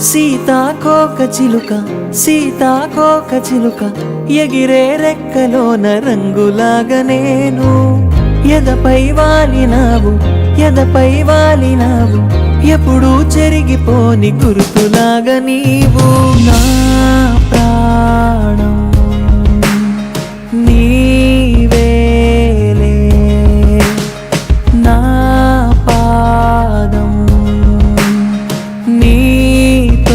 సీతాకోక చిలుక సీతాకోక చిలుక ఎగిరే రెక్కలోన రంగులాగా నేను ఎదపై వాలినావు ఎదపై వాలినావు ఎప్పుడు చెరిగిపోని గుర్తులాగా నీవు నా ప్రాణం నీవేలే నా పాదం నీతోనే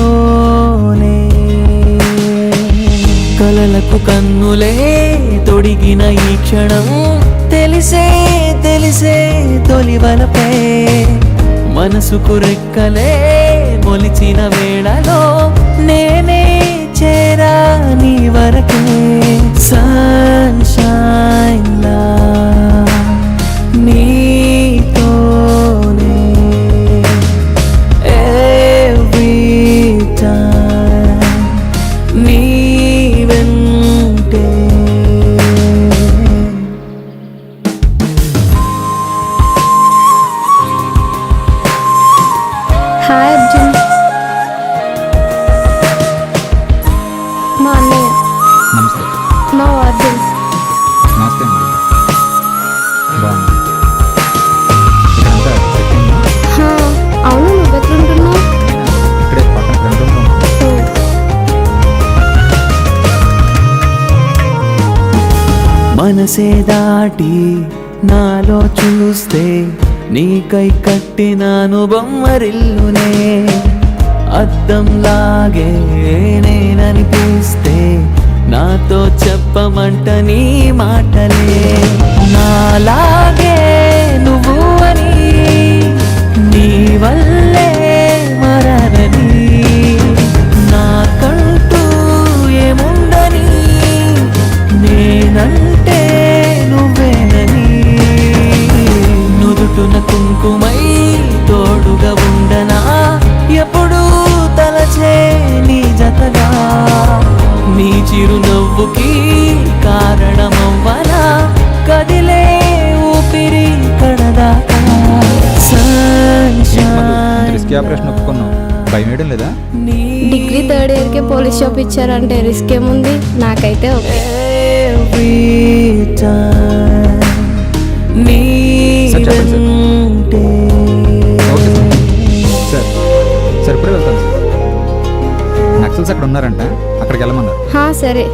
కలలకు కన్నులే తొడిగిన ఈ క్షణం తెలిసే తెలిసే తొలివలపే మనసుకు రెక్కలే మొలిచిన వేళలో నేనే చేరా నీ వరకే సన్షైన్ లా నీతోనే ఎవ్రీ టైం నీ వెంటే హాయ్ అర్జున్, మా అన్నయ్య. నమస్తే. మా అర్జున్. నమస్తే అండి. బాగున్నా. ఇక్కడంతా సెట్టింగ్ అవును, నువ్వు ఎట్లుంటున్నావు? ఇక్కడే పక్కన ఫ్రంట్ రూమ్లో ఉన్నాను. మనసే దాటి నాలో చూస్తే నీకై కట్టినాను బొమ్మరిల్లునే అద్దంలాగే నేననిపిస్తే నాతో చెప్పమంట నీ మాటలే నాలాగే నువ్వు అని నీ వల్లే మరనని నాకంటూ ఏముందని నేనంటే నువ్వేనని నుదుటున కుంకుమై తోడుగా ఉండనా ఎప్పుడు తలచే నీ జతగా నీ చిరునవ్వుకి కారణమవ్వనా కదిలే ఊపిరి కడదాకా రిస్కీ ఆపరేషన్ ఒప్పుకున్నావు, భయం వేయడం లేదా? డిగ్రీ థర్డ్ ఇయర్కే పోలీస్ షాప్ ఇచ్చారంటే రిస్క్ ఏముంది? నాకైతే ఓకే. సార్ చెప్పండి సార్. Okay sir. సార్ ఇప్పుడే వెళ్తాను సార్. నక్సల్స్ అక్కడ ఉన్నారంట, అక్కడికి వెళ్ళమన్నారు. సరే.